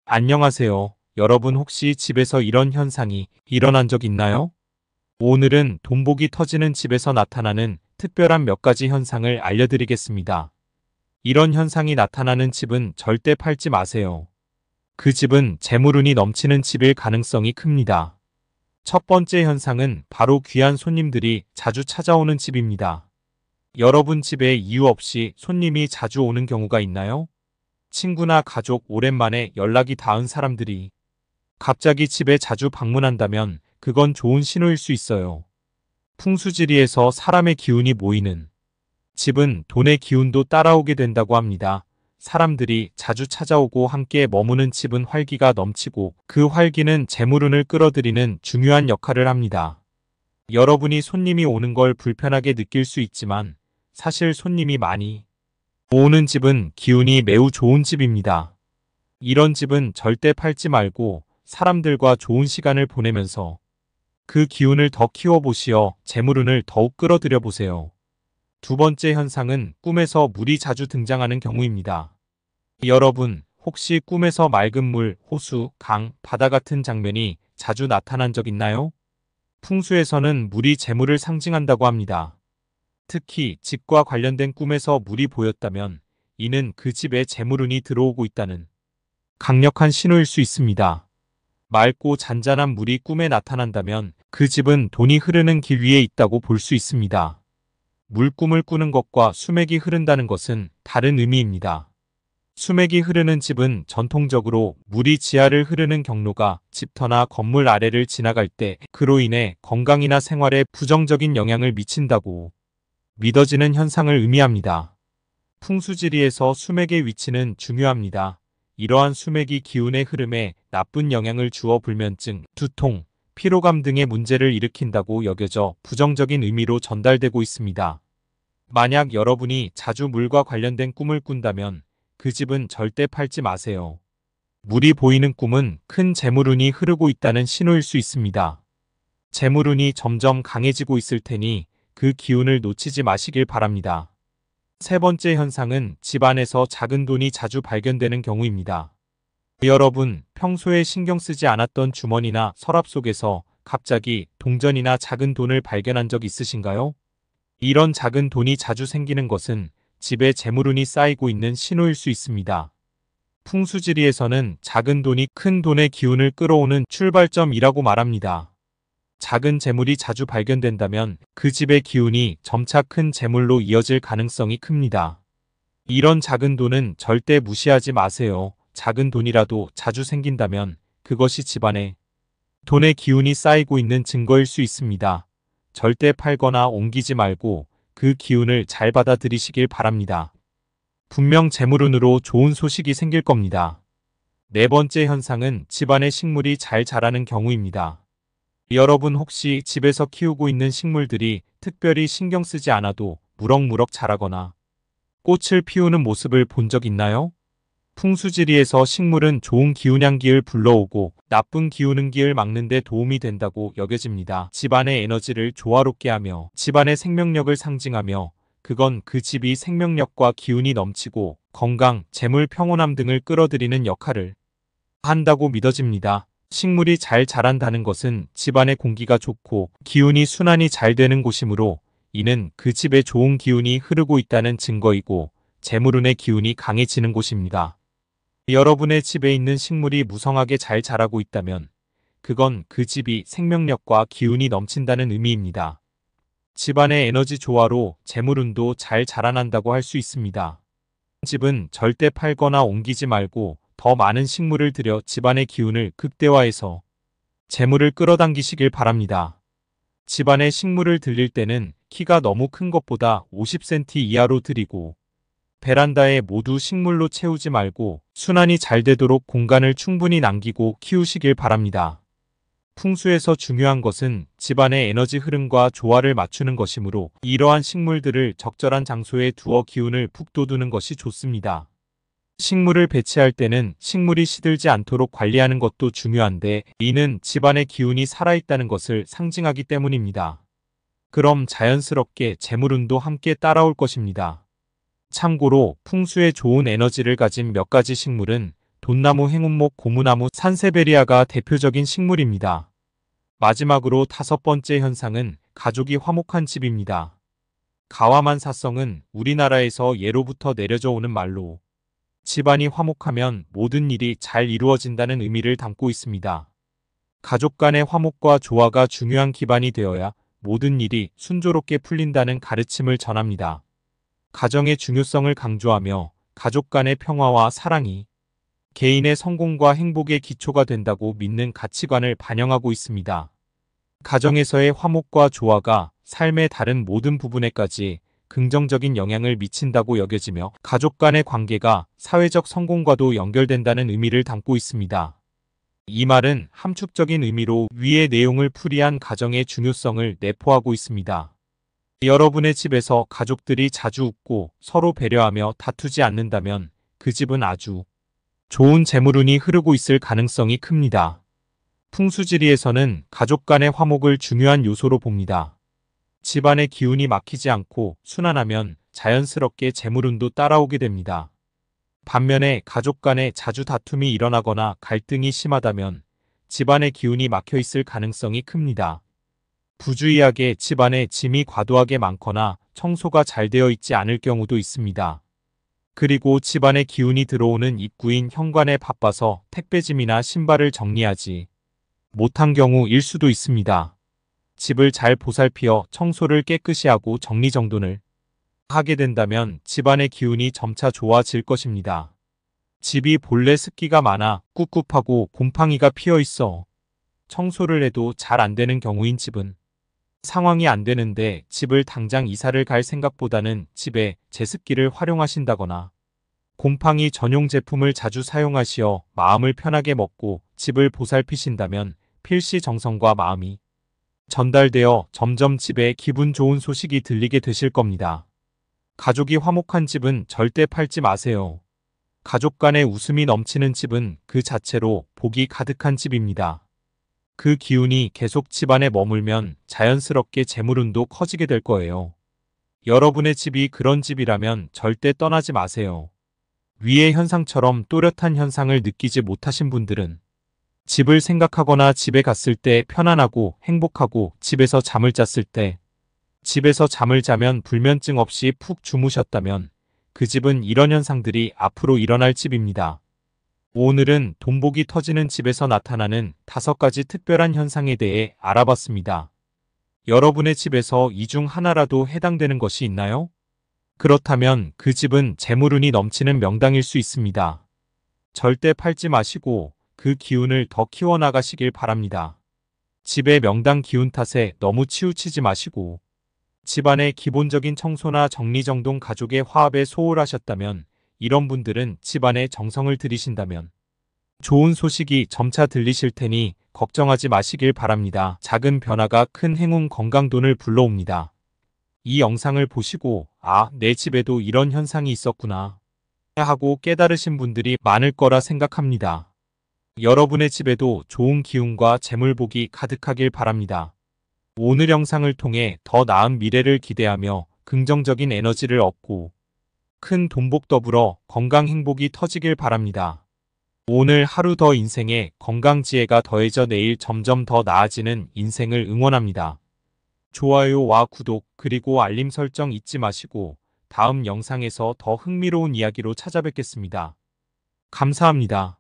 안녕하세요. 여러분 혹시 집에서 이런 현상이 일어난 적 있나요? 오늘은 돈복이 터지는 집에서 나타나는 특별한 몇 가지 현상을 알려드리겠습니다. 이런 현상이 나타나는 집은 절대 팔지 마세요. 그 집은 재물운이 넘치는 집일 가능성이 큽니다. 첫 번째 현상은 바로 귀한 손님들이 자주 찾아오는 집입니다. 여러분 집에 이유 없이 손님이 자주 오는 경우가 있나요? 친구나 가족 오랜만에 연락이 닿은 사람들이 갑자기 집에 자주 방문한다면 그건 좋은 신호일 수 있어요. 풍수지리에서 사람의 기운이 모이는 집은 돈의 기운도 따라오게 된다고 합니다. 사람들이 자주 찾아오고 함께 머무는 집은 활기가 넘치고 그 활기는 재물운을 끌어들이는 중요한 역할을 합니다. 여러분이 손님이 오는 걸 불편하게 느낄 수 있지만 사실 손님이 많이 오는 집은 기운이 매우 좋은 집입니다. 이런 집은 절대 팔지 말고 사람들과 좋은 시간을 보내면서 그 기운을 더 키워보시어 재물운을 더욱 끌어들여 보세요. 두 번째 현상은 꿈에서 물이 자주 등장하는 경우입니다. 여러분, 혹시 꿈에서 맑은 물, 호수, 강, 바다 같은 장면이 자주 나타난 적 있나요? 풍수에서는 물이 재물을 상징한다고 합니다. 특히 집과 관련된 꿈에서 물이 보였다면 이는 그 집에 재물운이 들어오고 있다는 강력한 신호일 수 있습니다. 맑고 잔잔한 물이 꿈에 나타난다면 그 집은 돈이 흐르는 길 위에 있다고 볼 수 있습니다. 물꿈을 꾸는 것과 수맥이 흐른다는 것은 다른 의미입니다. 수맥이 흐르는 집은 전통적으로 물이 지하를 흐르는 경로가 집터나 건물 아래를 지나갈 때 그로 인해 건강이나 생활에 부정적인 영향을 미친다고 믿어지는 현상을 의미합니다. 풍수지리에서 수맥의 위치는 중요합니다. 이러한 수맥이 기운의 흐름에 나쁜 영향을 주어 불면증, 두통, 피로감 등의 문제를 일으킨다고 여겨져 부정적인 의미로 전달되고 있습니다. 만약 여러분이 자주 물과 관련된 꿈을 꾼다면 그 집은 절대 팔지 마세요. 물이 보이는 꿈은 큰 재물운이 흐르고 있다는 신호일 수 있습니다. 재물운이 점점 강해지고 있을 테니 그 기운을 놓치지 마시길 바랍니다. 세 번째 현상은 집안에서 작은 돈이 자주 발견되는 경우입니다. 여러분, 평소에 신경 쓰지 않았던 주머니나 서랍 속에서 갑자기 동전이나 작은 돈을 발견한 적 있으신가요? 이런 작은 돈이 자주 생기는 것은 집에 재물운이 쌓이고 있는 신호일 수 있습니다. 풍수지리에서는 작은 돈이 큰 돈의 기운을 끌어오는 출발점이라고 말합니다. 작은 재물이 자주 발견된다면 그 집의 기운이 점차 큰 재물로 이어질 가능성이 큽니다. 이런 작은 돈은 절대 무시하지 마세요. 작은 돈이라도 자주 생긴다면 그것이 집안에 돈의 기운이 쌓이고 있는 증거일 수 있습니다. 절대 팔거나 옮기지 말고 그 기운을 잘 받아들이시길 바랍니다. 분명 재물운으로 좋은 소식이 생길 겁니다. 네 번째 현상은 집안의 식물이 잘 자라는 경우입니다. 여러분 혹시 집에서 키우고 있는 식물들이 특별히 신경 쓰지 않아도 무럭무럭 자라거나 꽃을 피우는 모습을 본 적 있나요? 풍수지리에서 식물은 좋은 기운향기를 불러오고 나쁜 기운응기를 막는 데 도움이 된다고 여겨집니다. 집안의 에너지를 조화롭게 하며 집안의 생명력을 상징하며 그건 그 집이 생명력과 기운이 넘치고 건강, 재물, 평온함 등을 끌어들이는 역할을 한다고 믿어집니다. 식물이 잘 자란다는 것은 집안의 공기가 좋고 기운이 순환이 잘 되는 곳이므로 이는 그 집에 좋은 기운이 흐르고 있다는 증거이고 재물운의 기운이 강해지는 곳입니다. 여러분의 집에 있는 식물이 무성하게 잘 자라고 있다면 그건 그 집이 생명력과 기운이 넘친다는 의미입니다. 집안의 에너지 조화로 재물운도 잘 자라난다고 할 수 있습니다. 집은 절대 팔거나 옮기지 말고 더 많은 식물을 들여 집안의 기운을 극대화해서 재물을 끌어당기시길 바랍니다. 집안에 식물을 들일 때는 키가 너무 큰 것보다 50cm 이하로 들이고 베란다에 모두 식물로 채우지 말고 순환이 잘 되도록 공간을 충분히 남기고 키우시길 바랍니다. 풍수에서 중요한 것은 집안의 에너지 흐름과 조화를 맞추는 것이므로 이러한 식물들을 적절한 장소에 두어 기운을 북돋우는 것이 좋습니다. 식물을 배치할 때는 식물이 시들지 않도록 관리하는 것도 중요한데 이는 집안의 기운이 살아있다는 것을 상징하기 때문입니다. 그럼 자연스럽게 재물운도 함께 따라올 것입니다. 참고로 풍수에 좋은 에너지를 가진 몇 가지 식물은 돈나무, 행운목, 고무나무, 산세베리아가 대표적인 식물입니다. 마지막으로 5번째 현상은 가족이 화목한 집입니다. 가와만사성은 우리나라에서 예로부터 내려져 오는 말로 집안이 화목하면 모든 일이 잘 이루어진다는 의미를 담고 있습니다. 가족 간의 화목과 조화가 중요한 기반이 되어야 모든 일이 순조롭게 풀린다는 가르침을 전합니다. 가정의 중요성을 강조하며 가족 간의 평화와 사랑이 개인의 성공과 행복의 기초가 된다고 믿는 가치관을 반영하고 있습니다. 가정에서의 화목과 조화가 삶의 다른 모든 부분에까지 긍정적인 영향을 미친다고 여겨지며 가족 간의 관계가 사회적 성공과도 연결된다는 의미를 담고 있습니다. 이 말은 함축적인 의미로 위의 내용을 풀이한 가정의 중요성을 내포하고 있습니다. 여러분의 집에서 가족들이 자주 웃고 서로 배려하며 다투지 않는다면 그 집은 아주 좋은 재물운이 흐르고 있을 가능성이 큽니다. 풍수지리에서는 가족 간의 화목을 중요한 요소로 봅니다. 집안의 기운이 막히지 않고 순환하면 자연스럽게 재물운도 따라오게 됩니다. 반면에 가족 간에 자주 다툼이 일어나거나 갈등이 심하다면 집안의 기운이 막혀 있을 가능성이 큽니다. 부주의하게 집안에 짐이 과도하게 많거나 청소가 잘 되어 있지 않을 경우도 있습니다. 그리고 집안에 기운이 들어오는 입구인 현관에 바빠서 택배짐이나 신발을 정리하지 못한 경우일 수도 있습니다. 집을 잘 보살피어 청소를 깨끗이 하고 정리정돈을 하게 된다면 집안의 기운이 점차 좋아질 것입니다. 집이 본래 습기가 많아 꿉꿉하고 곰팡이가 피어 있어 청소를 해도 잘 안 되는 경우인 집은 상황이 안 되는데 집을 당장 이사를 갈 생각보다는 집에 제습기를 활용하신다거나 곰팡이 전용 제품을 자주 사용하시어 마음을 편하게 먹고 집을 보살피신다면 필시 정성과 마음이 전달되어 점점 집에 기분 좋은 소식이 들리게 되실 겁니다. 가족이 화목한 집은 절대 팔지 마세요. 가족 간의 웃음이 넘치는 집은 그 자체로 복이 가득한 집입니다. 그 기운이 계속 집안에 머물면 자연스럽게 재물운도 커지게 될 거예요. 여러분의 집이 그런 집이라면 절대 떠나지 마세요. 위의 현상처럼 또렷한 현상을 느끼지 못하신 분들은 집을 생각하거나 집에 갔을 때 편안하고 행복하고 집에서 잠을 잤을 때 집에서 잠을 자면 불면증 없이 푹 주무셨다면 그 집은 이런 현상들이 앞으로 일어날 집입니다. 오늘은 돈복이 터지는 집에서 나타나는 5가지 특별한 현상에 대해 알아봤습니다. 여러분의 집에서 이 중 하나라도 해당되는 것이 있나요? 그렇다면 그 집은 재물운이 넘치는 명당일 수 있습니다. 절대 팔지 마시고 그 기운을 더 키워나가시길 바랍니다. 집의 명당 기운 탓에 너무 치우치지 마시고 집안의 기본적인 청소나 정리정돈 가족의 화합에 소홀하셨다면 이런 분들은 집안에 정성을 들이신다면 좋은 소식이 점차 들리실 테니 걱정하지 마시길 바랍니다. 작은 변화가 큰 행운 건강돈을 불러옵니다. 이 영상을 보시고 내 집에도 이런 현상이 있었구나 하고 깨달으신 분들이 많을 거라 생각합니다. 여러분의 집에도 좋은 기운과 재물복이 가득하길 바랍니다. 오늘 영상을 통해 더 나은 미래를 기대하며 긍정적인 에너지를 얻고 큰 돈복 더불어 건강 행복이 터지길 바랍니다. 오늘 하루 더 인생에 건강지혜가 더해져 내일 점점 더 나아지는 인생을 응원합니다. 좋아요와 구독 그리고 알림 설정 잊지 마시고 다음 영상에서 더 흥미로운 이야기로 찾아뵙겠습니다. 감사합니다.